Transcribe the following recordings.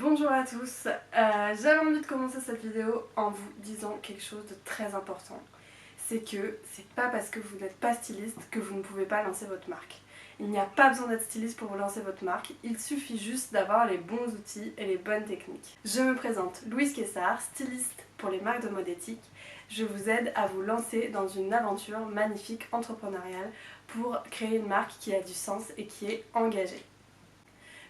Bonjour à tous, j'avais envie de commencer cette vidéo en vous disant quelque chose de très important. C'est que c'est pas parce que vous n'êtes pas styliste que vous ne pouvez pas lancer votre marque. Il n'y a pas besoin d'être styliste pour vous lancer votre marque, il suffit juste d'avoir les bons outils et les bonnes techniques. Je me présente Louise Kessard, styliste pour les marques de mode éthique. Je vous aide à vous lancer dans une aventure magnifique entrepreneuriale pour créer une marque qui a du sens et qui est engagée.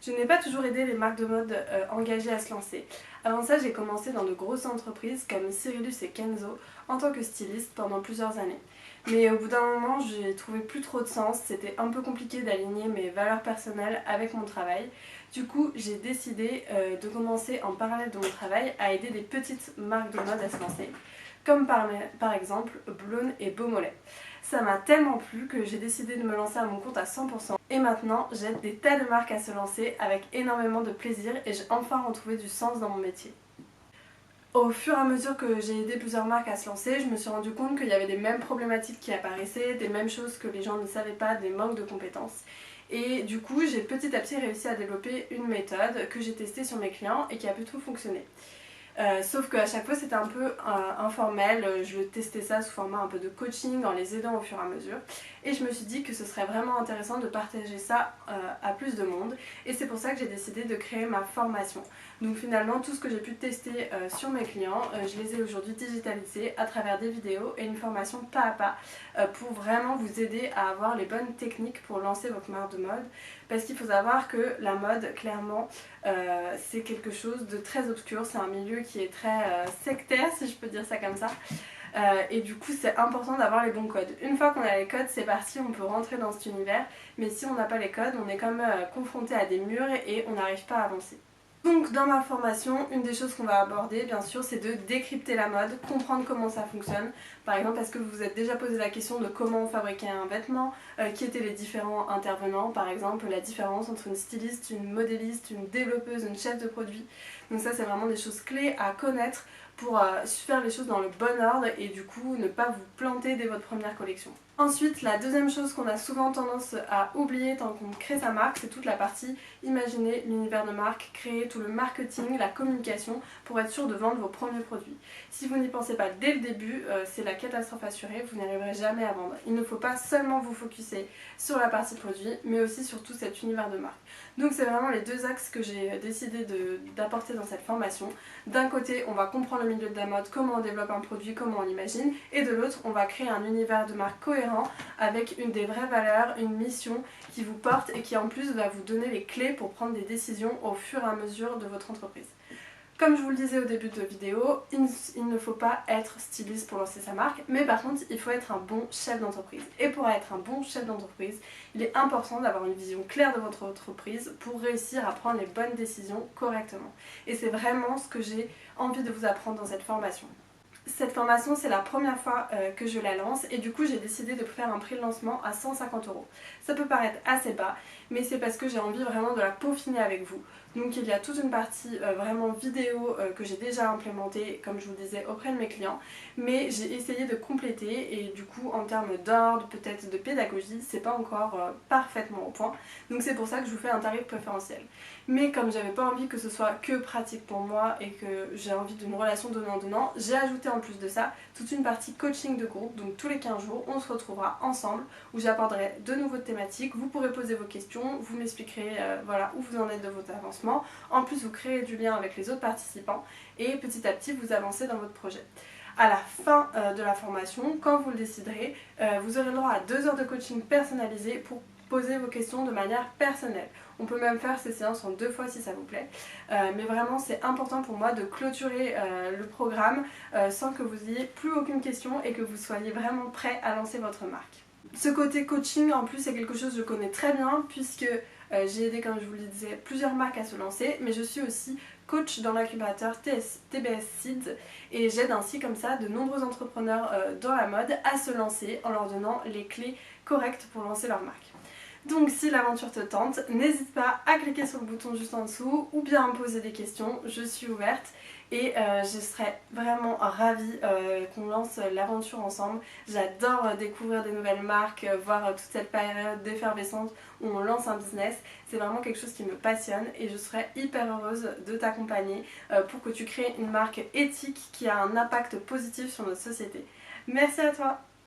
Je n'ai pas toujours aidé les marques de mode engagées à se lancer. Avant ça, j'ai commencé dans de grosses entreprises comme Cyrillus et Kenzo en tant que styliste pendant plusieurs années. Mais au bout d'un moment, j'ai trouvé plus trop de sens, c'était un peu compliqué d'aligner mes valeurs personnelles avec mon travail. Du coup, j'ai décidé de commencer en parallèle de mon travail à aider des petites marques de mode à se lancer, comme par exemple Blonde et Beaumolet. Ça m'a tellement plu que j'ai décidé de me lancer à mon compte à 100%. Et maintenant, j'aide des tas de marques à se lancer avec énormément de plaisir et j'ai enfin retrouvé du sens dans mon métier. Au fur et à mesure que j'ai aidé plusieurs marques à se lancer, je me suis rendu compte qu'il y avait des mêmes problématiques qui apparaissaient, des mêmes choses que les gens ne savaient pas, des manques de compétences. Et du coup, j'ai petit à petit réussi à développer une méthode que j'ai testée sur mes clients et qui a plutôt fonctionné. Sauf qu'à chaque fois c'était un peu informel, je testais ça sous format un peu de coaching en les aidant au fur et à mesure et je me suis dit que ce serait vraiment intéressant de partager ça à plus de monde et c'est pour ça que j'ai décidé de créer ma formation. Donc finalement tout ce que j'ai pu tester sur mes clients, je les ai aujourd'hui digitalisés à travers des vidéos et une formation pas à pas pour vraiment vous aider à avoir les bonnes techniques pour lancer votre marque de mode, parce qu'il faut savoir que la mode clairement c'est quelque chose de très obscur, c'est un milieu qui est très sectaire si je peux dire ça comme ça. Et du coup c'est important d'avoir les bons codes. Une fois qu'on a les codes, c'est parti, on peut rentrer dans cet univers, mais si on n'a pas les codes, on est quand même confronté à des murs et on n'arrive pas à avancer. Donc dans ma formation, une des choses qu'on va aborder bien sûr c'est de décrypter la mode, comprendre comment ça fonctionne. Par exemple, est-ce que vous vous êtes déjà posé la question de comment fabriquer un vêtement, qui étaient les différents intervenants, par exemple la différence entre une styliste, une modéliste, une développeuse, une chef de produit. Donc ça c'est vraiment des choses clés à connaître pour faire les choses dans le bon ordre et du coup ne pas vous planter dès votre première collection. Ensuite, la deuxième chose qu'on a souvent tendance à oublier tant qu'on crée sa marque, c'est toute la partie imaginer l'univers de marque, créer tout le marketing, la communication pour être sûr de vendre vos premiers produits. Si vous n'y pensez pas dès le début, c'est la catastrophe assurée, vous n'arriverez jamais à vendre. Il ne faut pas seulement vous focuser sur la partie produit, mais aussi sur tout cet univers de marque. Donc c'est vraiment les deux axes que j'ai décidé d'apporter dans cette formation. D'un côté, on va comprendre le milieu de la mode, comment on développe un produit, comment on l'imagine, et de l'autre, on va créer un univers de marque cohérent avec des vraies valeurs, une mission qui vous porte et qui en plus va vous donner les clés pour prendre des décisions au fur et à mesure de votre entreprise. Comme je vous le disais au début de la vidéo, il ne faut pas être styliste pour lancer sa marque, mais par contre il faut être un bon chef d'entreprise. Et pour être un bon chef d'entreprise, il est important d'avoir une vision claire de votre entreprise pour réussir à prendre les bonnes décisions correctement. Et c'est vraiment ce que j'ai envie de vous apprendre dans cette formation. Cette formation c'est la première fois que je la lance et du coup j'ai décidé de faire un prix de lancement à 150 €. Ça peut paraître assez bas, mais c'est parce que j'ai envie vraiment de la peaufiner avec vous. Donc il y a toute une partie vraiment vidéo que j'ai déjà implémentée, comme je vous le disais, auprès de mes clients, mais j'ai essayé de compléter et du coup en termes d'ordre, peut-être de pédagogie, c'est pas encore parfaitement au point. Donc c'est pour ça que je vous fais un tarif préférentiel. Mais comme j'avais pas envie que ce soit que pratique pour moi et que j'ai envie d'une relation donnant-donnant, j'ai ajouté en plus de ça toute une partie coaching de groupe. Donc tous les 15 jours, on se retrouvera ensemble où j'aborderai de nouvelles thématiques. Vous pourrez poser vos questions, vous m'expliquerez voilà, où vous en êtes de votre avancement. En plus, vous créez du lien avec les autres participants et petit à petit, vous avancez dans votre projet. À la fin de la formation, quand vous le déciderez, vous aurez le droit à 2 heures de coaching personnalisé pour poser vos questions de manière personnelle. On peut même faire ces séances en 2 fois si ça vous plaît. Mais vraiment c'est important pour moi de clôturer le programme sans que vous ayez plus aucune question et que vous soyez vraiment prêt à lancer votre marque. Ce côté coaching en plus c'est quelque chose que je connais très bien puisque j'ai aidé, comme je vous le disais, plusieurs marques à se lancer, mais je suis aussi coach dans l'incubateur TBS Seeds et j'aide ainsi comme ça de nombreux entrepreneurs dans la mode à se lancer en leur donnant les clés correctes pour lancer leur marque. Donc si l'aventure te tente, n'hésite pas à cliquer sur le bouton juste en dessous ou bien à me poser des questions, je suis ouverte et je serais vraiment ravie qu'on lance l'aventure ensemble. J'adore découvrir des nouvelles marques, voir toute cette période d'effervescence où on lance un business. C'est vraiment quelque chose qui me passionne et je serais hyper heureuse de t'accompagner pour que tu crées une marque éthique qui a un impact positif sur notre société. Merci à toi!